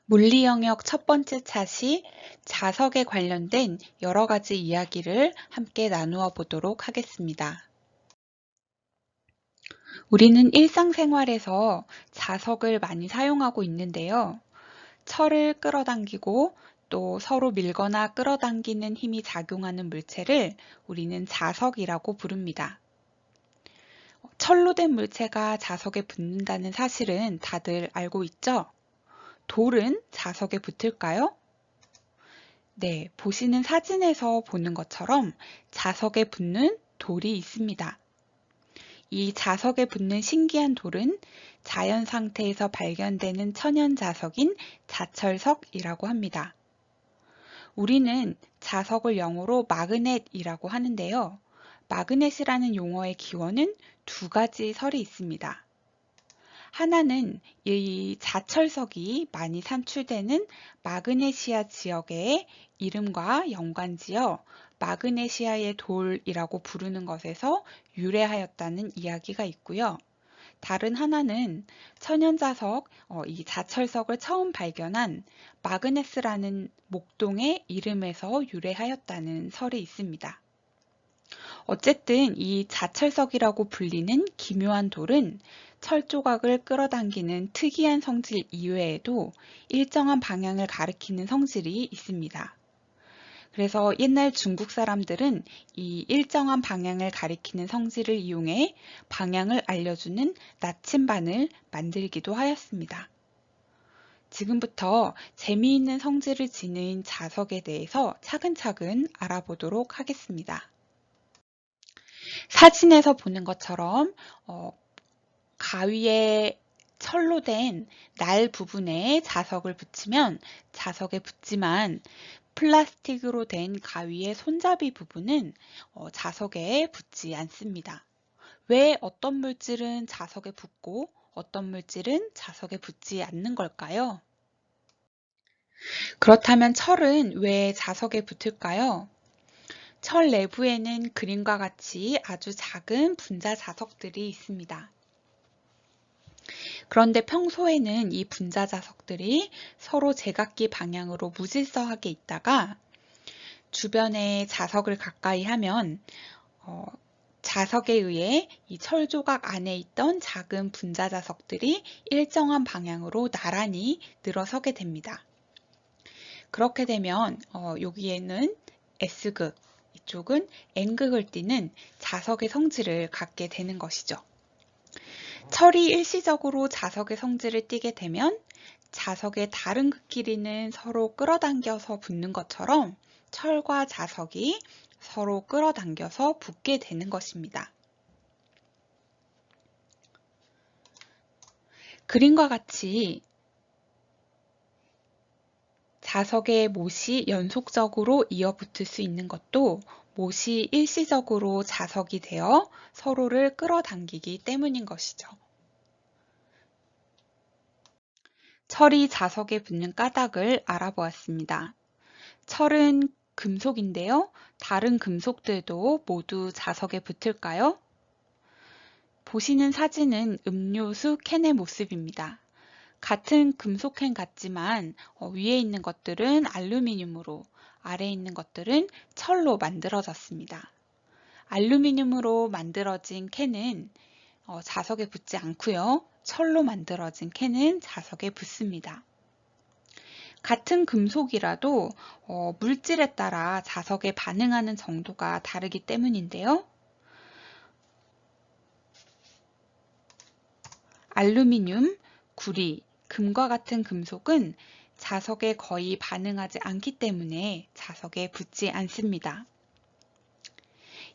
물리 영역 첫 번째 차시 자석에 관련된 여러 가지 이야기를 함께 나누어 보도록 하겠습니다. 우리는 일상생활에서 자석을 많이 사용하고 있는데요. 철을 끌어당기고 또 서로 밀거나 끌어당기는 힘이 작용하는 물체를 우리는 자석이라고 부릅니다. 철로 된 물체가 자석에 붙는다는 사실은 다들 알고 있죠? 돌은 자석에 붙을까요? 네, 보시는 사진에서 보는 것처럼 자석에 붙는 돌이 있습니다. 이 자석에 붙는 신기한 돌은 자연 상태에서 발견되는 천연 자석인 자철석이라고 합니다. 우리는 자석을 영어로 마그넷이라고 하는데요. 마그넷이라는 용어의 기원은 두 가지 설이 있습니다. 하나는 이 자철석이 많이 산출되는 마그네시아 지역의 이름과 연관지어 마그네시아의 돌이라고 부르는 것에서 유래하였다는 이야기가 있고요. 다른 하나는 천연자석, 이 자철석을 처음 발견한 마그네스라는 목동의 이름에서 유래하였다는 설이 있습니다. 어쨌든 이 자철석이라고 불리는 기묘한 돌은 철조각을 끌어당기는 특이한 성질 이외에도 일정한 방향을 가리키는 성질이 있습니다. 그래서 옛날 중국 사람들은 이 일정한 방향을 가리키는 성질을 이용해 방향을 알려주는 나침반을 만들기도 하였습니다. 지금부터 재미있는 성질을 지닌 자석에 대해서 차근차근 알아보도록 하겠습니다. 사진에서 보는 것처럼 가위에 철로 된 날 부분에 자석을 붙이면 자석에 붙지만 플라스틱으로 된 가위의 손잡이 부분은 자석에 붙지 않습니다. 왜 어떤 물질은 자석에 붙고 어떤 물질은 자석에 붙지 않는 걸까요? 그렇다면 철은 왜 자석에 붙을까요? 철 내부에는 그림과 같이 아주 작은 분자 자석들이 있습니다. 그런데 평소에는 이 분자 자석들이 서로 제각기 방향으로 무질서하게 있다가 주변에 자석을 가까이 하면 자석에 의해 이 철조각 안에 있던 작은 분자 자석들이 일정한 방향으로 나란히 늘어서게 됩니다. 그렇게 되면 여기에는 S극, 이쪽은 N극을 띠는 자석의 성질을 갖게 되는 것이죠. 철이 일시적으로 자석의 성질을 띠게 되면 자석의 다른 극끼리는 서로 끌어당겨서 붙는 것처럼 철과 자석이 서로 끌어당겨서 붙게 되는 것입니다. 그림과 같이 자석의 못이 연속적으로 이어붙을 수 있는 것도 못이 일시적으로 자석이 되어 서로를 끌어당기기 때문인 것이죠. 철이 자석에 붙는 까닭을 알아보았습니다. 철은 금속인데요. 다른 금속들도 모두 자석에 붙을까요? 보시는 사진은 음료수 캔의 모습입니다. 같은 금속캔 같지만 위에 있는 것들은 알루미늄으로, 아래에 있는 것들은 철로 만들어졌습니다. 알루미늄으로 만들어진 캔은 자석에 붙지 않고요. 철로 만들어진 캔은 자석에 붙습니다. 같은 금속이라도 물질에 따라 자석에 반응하는 정도가 다르기 때문인데요. 알루미늄, 구리, 금과 같은 금속은 자석에 거의 반응하지 않기 때문에 자석에 붙지 않습니다.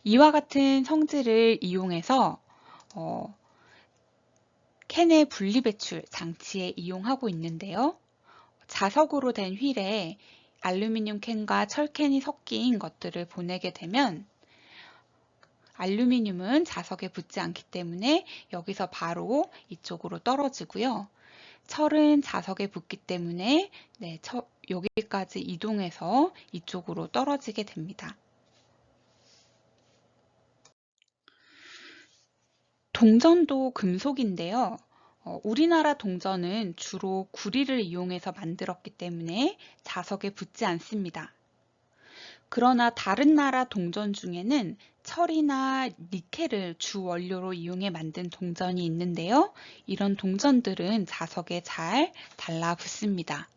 이와 같은 성질을 이용해서 캔의 분리배출 장치에 이용하고 있는데요. 자석으로 된 휠에 알루미늄 캔과 철캔이 섞인 것들을 보내게 되면 알루미늄은 자석에 붙지 않기 때문에 여기서 바로 이쪽으로 떨어지고요. 철은 자석에 붙기 때문에 여기까지 이동해서 이쪽으로 떨어지게 됩니다. 동전도 금속인데요. 우리나라 동전은 주로 구리를 이용해서 만들었기 때문에 자석에 붙지 않습니다. 그러나 다른 나라 동전 중에는 철이나 니켈을 주 원료로 이용해 만든 동전이 있는데요. 이런 동전들은 자석에 잘 달라붙습니다.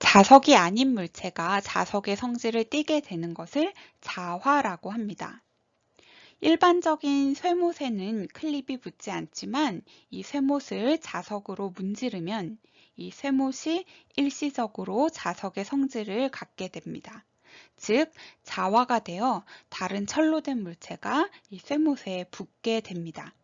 자석이 아닌 물체가 자석의 성질을 띠게 되는 것을 자화라고 합니다. 일반적인 쇠못에는 클립이 붙지 않지만 이 쇠못을 자석으로 문지르면 이 쇠못이 일시적으로 자석의 성질을 갖게 됩니다. 즉, 자화가 되어 다른 철로 된 물체가 이 쇠못에 붙게 됩니다.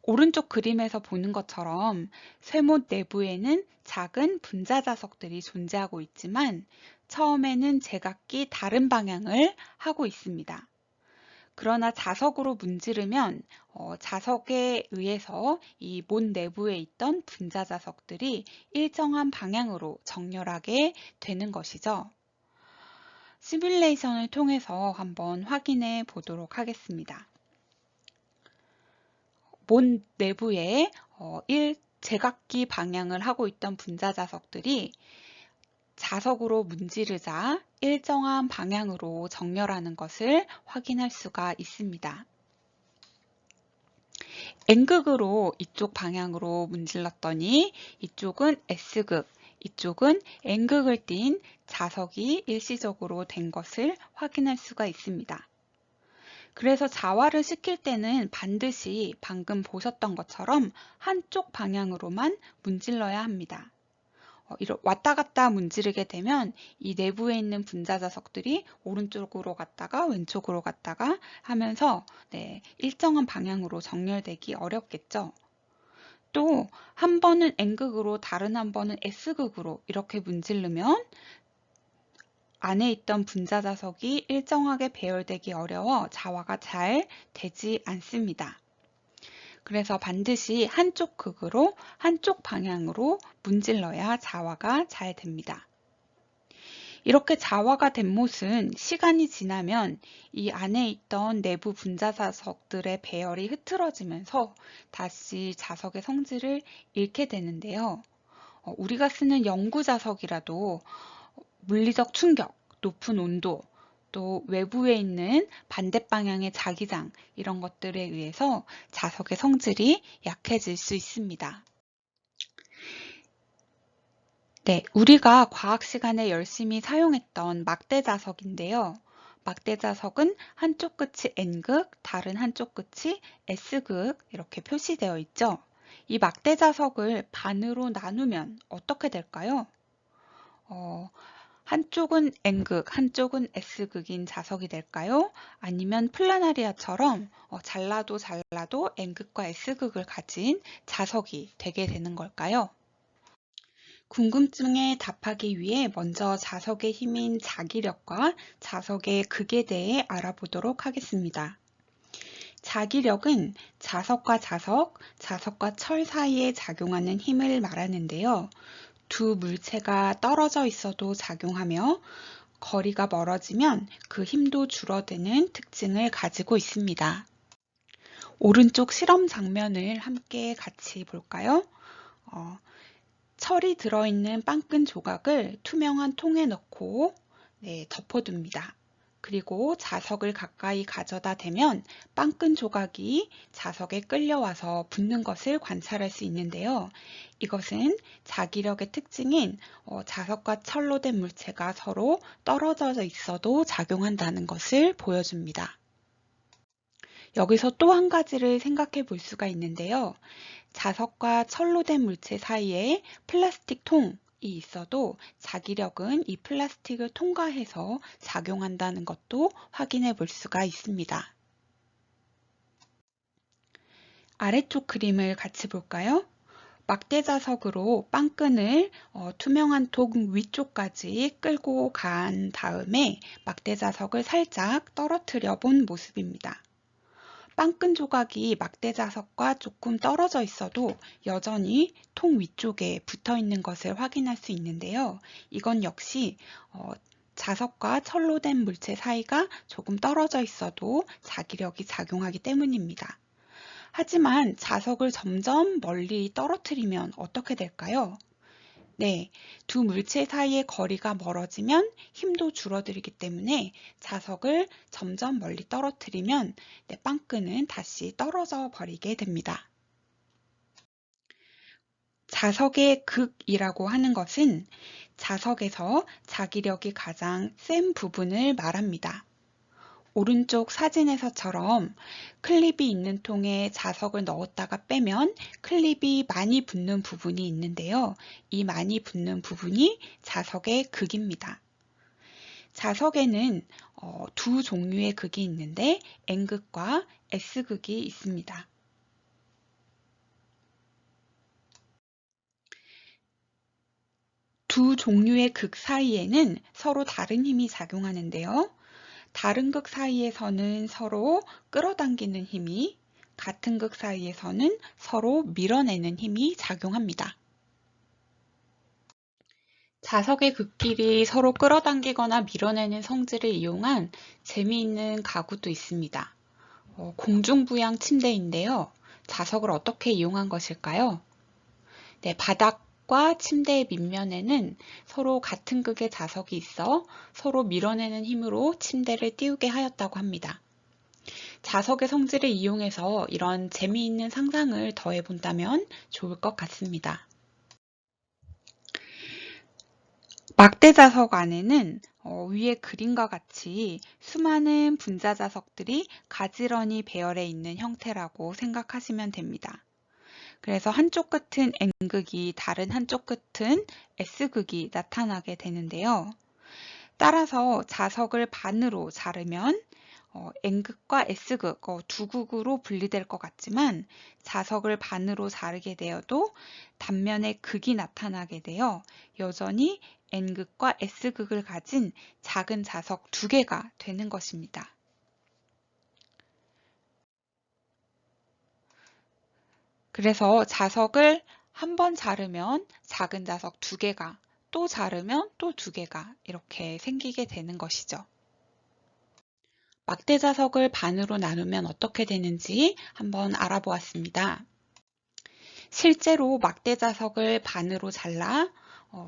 오른쪽 그림에서 보는 것처럼 쇠못 내부에는 작은 분자 자석들이 존재하고 있지만 처음에는 제각기 다른 방향을 하고 있습니다. 그러나 자석으로 문지르면 자석에 의해서 이 못 내부에 있던 분자 자석들이 일정한 방향으로 정렬하게 되는 것이죠. 시뮬레이션을 통해서 한번 확인해 보도록 하겠습니다. 못 내부에 제각기 방향을 하고 있던 분자 자석들이 자석으로 문지르자 일정한 방향으로 정렬하는 것을 확인할 수가 있습니다. N극으로 이쪽 방향으로 문질렀더니 이쪽은 S극, 이쪽은 N극을 띤 자석이 일시적으로 된 것을 확인할 수가 있습니다. 그래서 자화를 시킬 때는 반드시 방금 보셨던 것처럼 한쪽 방향으로만 문질러야 합니다. 왔다 갔다 문지르게 되면 이 내부에 있는 분자 자석들이 오른쪽으로 갔다가 왼쪽으로 갔다가 하면서 일정한 방향으로 정렬되기 어렵겠죠. 또 한 번은 N극으로 다른 한 번은 S극으로 이렇게 문지르면 안에 있던 분자 자석이 일정하게 배열되기 어려워 자화가 잘 되지 않습니다. 그래서 반드시 한쪽 극으로 한쪽 방향으로 문질러야 자화가 잘 됩니다. 이렇게 자화가 된 못은 시간이 지나면 이 안에 있던 내부 분자 자석들의 배열이 흐트러지면서 다시 자석의 성질을 잃게 되는데요. 우리가 쓰는 영구 자석이라도 물리적 충격, 높은 온도, 또 외부에 있는 반대 방향의 자기장 이런 것들에 의해서 자석의 성질이 약해질 수 있습니다. 우리가 과학 시간에 열심히 사용했던 막대 자석인데요. 막대 자석은 한쪽 끝이 N극, 다른 한쪽 끝이 S극 이렇게 표시되어 있죠. 이 막대 자석을 반으로 나누면 어떻게 될까요? 한쪽은 N극, 한쪽은 S극인 자석이 될까요? 아니면 플라나리아처럼 잘라도 N극과 S극을 가진 자석이 되게 되는 걸까요? 궁금증에 답하기 위해 먼저 자석의 힘인 자기력과 자석의 극에 대해 알아보도록 하겠습니다. 자기력은 자석과 자석, 자석과 철 사이에 작용하는 힘을 말하는데요. 두 물체가 떨어져 있어도 작용하며 거리가 멀어지면 그 힘도 줄어드는 특징을 가지고 있습니다. 오른쪽 실험 장면을 함께 같이 볼까요? 철이 들어있는 빵끈 조각을 투명한 통에 넣고 덮어둡니다. 그리고 자석을 가까이 가져다 대면 빵끈 조각이 자석에 끌려와서 붙는 것을 관찰할 수 있는데요. 이것은 자기력의 특징인 자석과 철로 된 물체가 서로 떨어져 있어도 작용한다는 것을 보여줍니다. 여기서 또 한 가지를 생각해 볼 수가 있는데요. 자석과 철로 된 물체 사이에 플라스틱 통이 있어도 자기력은 이 플라스틱을 통과해서 작용한다는 것도 확인해 볼 수가 있습니다. 아래쪽 그림을 같이 볼까요? 막대 자석으로 빵끈을 투명한 통 위쪽까지 끌고 간 다음에 막대 자석을 살짝 떨어뜨려 본 모습입니다. 빵끈 조각이 막대 자석과 조금 떨어져 있어도 여전히 통 위쪽에 붙어 있는 것을 확인할 수 있는데요. 이건 역시 자석과 철로 된 물체 사이가 조금 떨어져 있어도 자기력이 작용하기 때문입니다. 하지만 자석을 점점 멀리 떨어뜨리면 어떻게 될까요? 네, 두 물체 사이의 거리가 멀어지면 힘도 줄어들기 때문에 자석을 점점 멀리 떨어뜨리면 빵끈은 다시 떨어져 버리게 됩니다. 자석의 극이라고 하는 것은 자석에서 자기력이 가장 센 부분을 말합니다. 오른쪽 사진에서처럼 클립이 있는 통에 자석을 넣었다가 빼면 클립이 많이 붙는 부분이 있는데요. 이 많이 붙는 부분이 자석의 극입니다. 자석에는 두 종류의 극이 있는데 N극과 S극이 있습니다. 두 종류의 극 사이에는 서로 다른 힘이 작용하는데요. 다른 극 사이에서는 서로 끌어당기는 힘이, 같은 극 사이에서는 서로 밀어내는 힘이 작용합니다. 자석의 극끼리 서로 끌어당기거나 밀어내는 성질을 이용한 재미있는 가구도 있습니다. 공중부양 침대인데요. 자석을 어떻게 이용한 것일까요? 네, 바닥과 침대의 밑면에는 서로 같은 극의 자석이 있어 서로 밀어내는 힘으로 침대를 띄우게 하였다고 합니다. 자석의 성질을 이용해서 이런 재미있는 상상을 더해본다면 좋을 것 같습니다. 막대 자석 안에는 위에 그림과 같이 수많은 분자 자석들이 가지런히 배열해 있는 형태라고 생각하시면 됩니다. 그래서 한쪽 끝은 N극이 다른 한쪽 끝은 S극이 나타나게 되는데요. 따라서 자석을 반으로 자르면 N극과 S극 두 극으로 분리될 것 같지만 자석을 반으로 자르게 되어도 단면에 극이 나타나게 되어 여전히 N극과 S극을 가진 작은 자석 두 개가 되는 것입니다. 그래서 자석을 한 번 자르면 작은 자석 두 개가, 또 자르면 또 두 개가 이렇게 생기게 되는 것이죠. 막대 자석을 반으로 나누면 어떻게 되는지 한번 알아보았습니다. 실제로 막대 자석을 반으로 잘라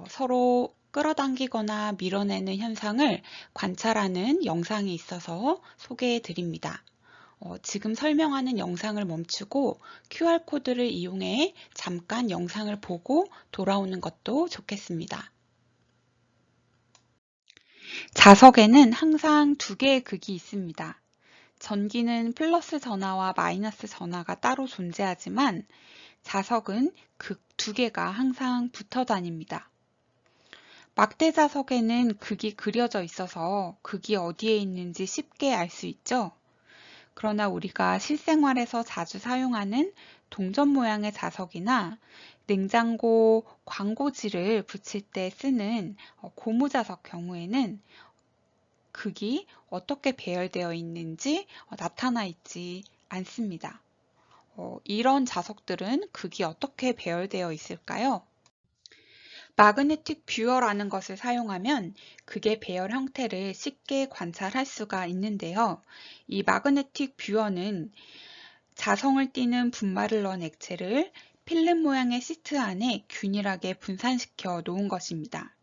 서로 끌어당기거나 밀어내는 현상을 관찰하는 영상이 있어서 소개해 드립니다. 지금 설명하는 영상을 멈추고 QR코드를 이용해 잠깐 영상을 보고 돌아오는 것도 좋겠습니다. 자석에는 항상 두 개의 극이 있습니다. 전기는 플러스 전하와 마이너스 전하가 따로 존재하지만 자석은 극 두 개가 항상 붙어 다닙니다. 막대 자석에는 극이 그려져 있어서 극이 어디에 있는지 쉽게 알 수 있죠? 그러나 우리가 실생활에서 자주 사용하는 동전 모양의 자석이나 냉장고 광고지를 붙일 때 쓰는 고무자석 경우에는 극이 어떻게 배열되어 있는지 나타나 있지 않습니다. 이런 자석들은 극이 어떻게 배열되어 있을까요? 마그네틱 뷰어라는 것을 사용하면 극의 배열 형태를 쉽게 관찰할 수가 있는데요. 이 마그네틱 뷰어는 자성을 띠는 분말을 넣은 액체를 필름 모양의 시트 안에 균일하게 분산시켜 놓은 것입니다.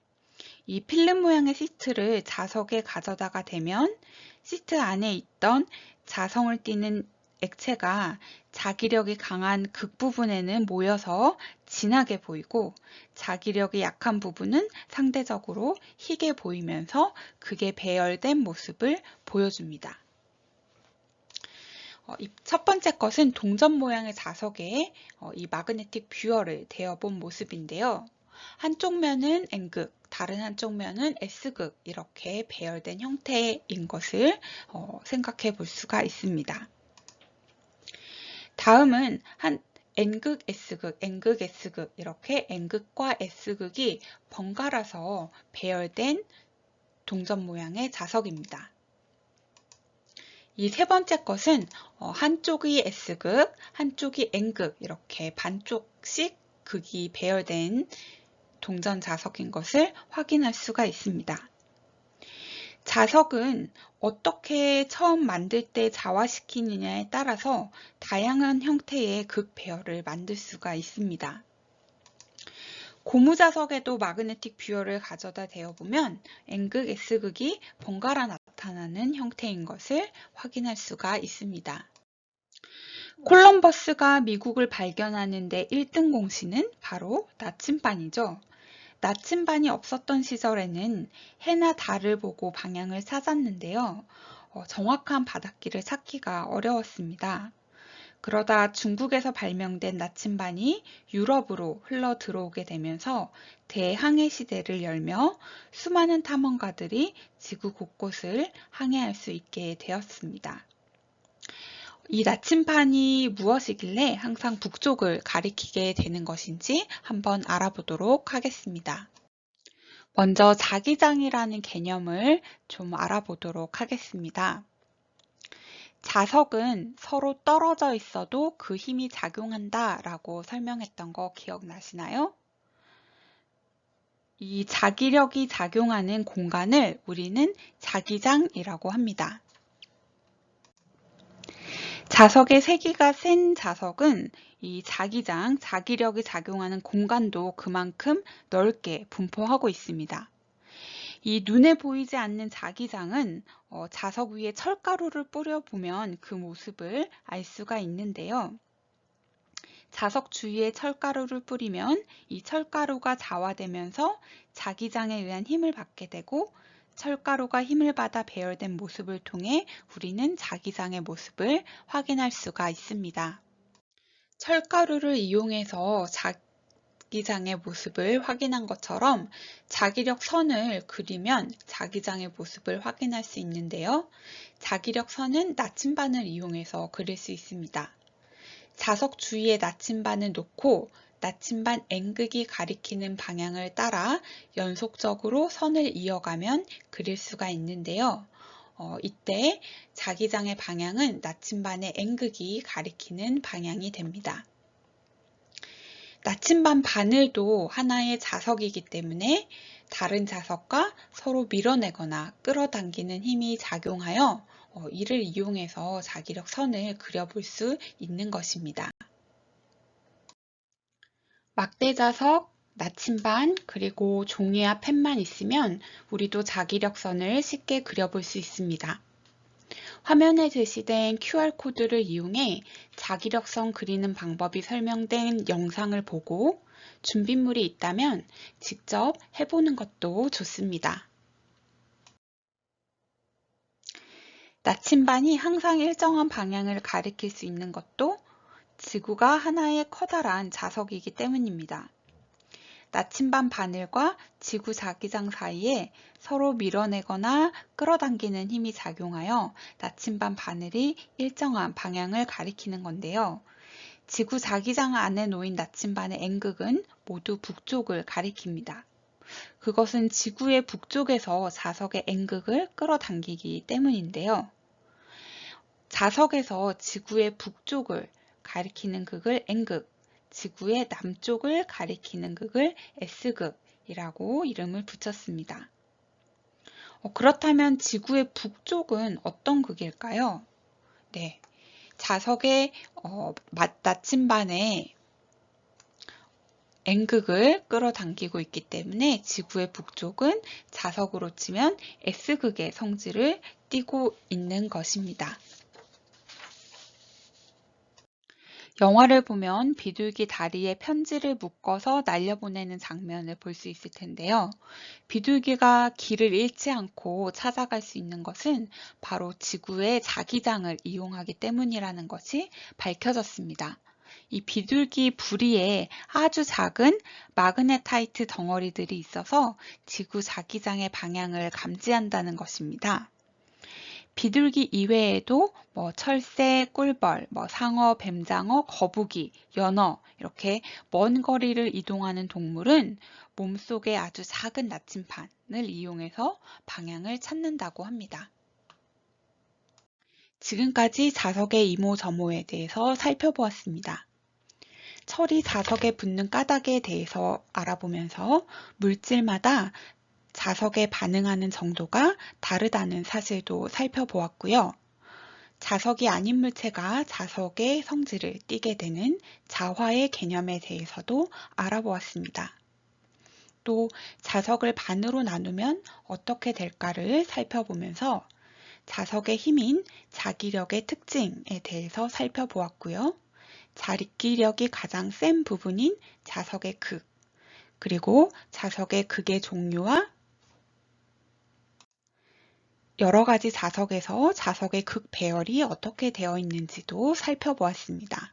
이 필름 모양의 시트를 자석에 가져다가 대면 시트 안에 있던 자성을 띠는 액체가 자기력이 강한 극 부분에는 모여서 진하게 보이고 자기력이 약한 부분은 상대적으로 희게 보이면서 극의 배열된 모습을 보여줍니다. 첫 번째 것은 동전 모양의 자석에 이 마그네틱 뷰어를 대어본 모습인데요. 한쪽 면은 N극, 다른 한쪽 면은 S극 이렇게 배열된 형태인 것을 생각해 볼 수가 있습니다. 다음은 N극, S극, N극, S극 이렇게 N극과 S극이 번갈아서 배열된 동전 모양의 자석입니다. 이 세 번째 것은 한쪽이 S극, 한쪽이 N극 이렇게 반쪽씩 극이 배열된 동전 자석인 것을 확인할 수가 있습니다. 자석은 어떻게 처음 만들 때 자화시키느냐에 따라서 다양한 형태의 극 배열을 만들 수가 있습니다. 고무자석에도 마그네틱 뷰어를 가져다 대어보면 N극, S극이 번갈아 나타나는 형태인 것을 확인할 수가 있습니다. 콜럼버스가 미국을 발견하는 데 1등 공신은 바로 나침반이죠. 나침반이 없었던 시절에는 해나 달을 보고 방향을 찾았는데요. 정확한 바닷길을 찾기가 어려웠습니다. 그러다 중국에서 발명된 나침반이 유럽으로 흘러 들어오게 되면서 대항해 시대를 열며 수많은 탐험가들이 지구 곳곳을 항해할 수 있게 되었습니다. 이 나침반이 무엇이길래 항상 북쪽을 가리키게 되는 것인지 한번 알아보도록 하겠습니다. 먼저 자기장이라는 개념을 좀 알아보도록 하겠습니다. 자석은 서로 떨어져 있어도 그 힘이 작용한다 라고 설명했던 거 기억나시나요? 이 자기력이 작용하는 공간을 우리는 자기장이라고 합니다. 자석의 세기가 센 자석은 이 자기장, 자기력이 작용하는 공간도 그만큼 넓게 분포하고 있습니다. 이 눈에 보이지 않는 자기장은 자석 위에 철가루를 뿌려보면 그 모습을 알 수가 있는데요. 자석 주위에 철가루를 뿌리면 이 철가루가 자화되면서 자기장에 의한 힘을 받게 되고 철가루가 힘을 받아 배열된 모습을 통해 우리는 자기장의 모습을 확인할 수가 있습니다. 철가루를 이용해서 자기장의 모습을 확인한 것처럼 자기력 선을 그리면 자기장의 모습을 확인할 수 있는데요. 자기력 선은 나침반을 이용해서 그릴 수 있습니다. 자석 주위에 나침반을 놓고 나침반 N극이 가리키는 방향을 따라 연속적으로 선을 이어가면 그릴 수가 있는데요. 이때 자기장의 방향은 나침반의 N극이 가리키는 방향이 됩니다. 나침반 바늘도 하나의 자석이기 때문에 다른 자석과 서로 밀어내거나 끌어당기는 힘이 작용하여 이를 이용해서 자기력 선을 그려볼 수 있는 것입니다. 막대자석, 나침반, 그리고 종이와 펜만 있으면 우리도 자기력 선을 쉽게 그려볼 수 있습니다. 화면에 제시된 QR코드를 이용해 자기력선 그리는 방법이 설명된 영상을 보고 준비물이 있다면 직접 해보는 것도 좋습니다. 나침반이 항상 일정한 방향을 가리킬 수 있는 것도 지구가 하나의 커다란 자석이기 때문입니다. 나침반 바늘과 지구 자기장 사이에 서로 밀어내거나 끌어당기는 힘이 작용하여 나침반 바늘이 일정한 방향을 가리키는 건데요. 지구 자기장 안에 놓인 나침반의 N극은 모두 북쪽을 가리킵니다. 그것은 지구의 북쪽에서 자석의 N극을 끌어당기기 때문인데요. 자석에서 지구의 북쪽을 가리키는 극을 N극, 지구의 남쪽을 가리키는 극을 S극이라고 이름을 붙였습니다. 그렇다면 지구의 북쪽은 어떤 극일까요? 네, 자석의 나침반에 N극을 끌어당기고 있기 때문에 지구의 북쪽은 자석으로 치면 S극의 성질을 띠고 있는 것입니다. 영화를 보면 비둘기 다리에 편지를 묶어서 날려보내는 장면을 볼 수 있을 텐데요. 비둘기가 길을 잃지 않고 찾아갈 수 있는 것은 바로 지구의 자기장을 이용하기 때문이라는 것이 밝혀졌습니다. 이 비둘기 부리에 아주 작은 마그네타이트 덩어리들이 있어서 지구 자기장의 방향을 감지한다는 것입니다. 비둘기 이외에도 철새, 꿀벌, 상어, 뱀장어, 거북이, 연어 이렇게 먼 거리를 이동하는 동물은 몸속에 아주 작은 나침반을 이용해서 방향을 찾는다고 합니다. 지금까지 자석의 이모저모에 대해서 살펴보았습니다. 철이 자석에 붙는 까닭에 대해서 알아보면서 물질마다 자석에 반응하는 정도가 다르다는 사실도 살펴보았고요. 자석이 아닌 물체가 자석의 성질을 띠게 되는 자화의 개념에 대해서도 알아보았습니다. 또 자석을 반으로 나누면 어떻게 될까를 살펴보면서 자석의 힘인 자기력의 특징에 대해서 살펴보았고요. 자기력이 가장 센 부분인 자석의 극, 그리고 자석의 극의 종류와 여러 가지 자석에서 자석의 극 배열이 어떻게 되어 있는지도 살펴보았습니다.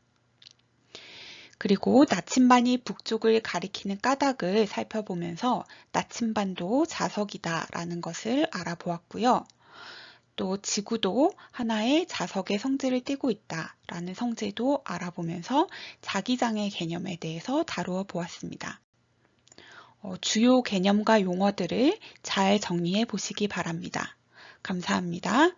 그리고 나침반이 북쪽을 가리키는 까닭을 살펴보면서 나침반도 자석이다 라는 것을 알아보았고요. 또 지구도 하나의 자석의 성질을 띠고 있다 라는 성질도 알아보면서 자기장의 개념에 대해서 다루어 보았습니다. 주요 개념과 용어들을 잘 정리해 보시기 바랍니다. 감사합니다.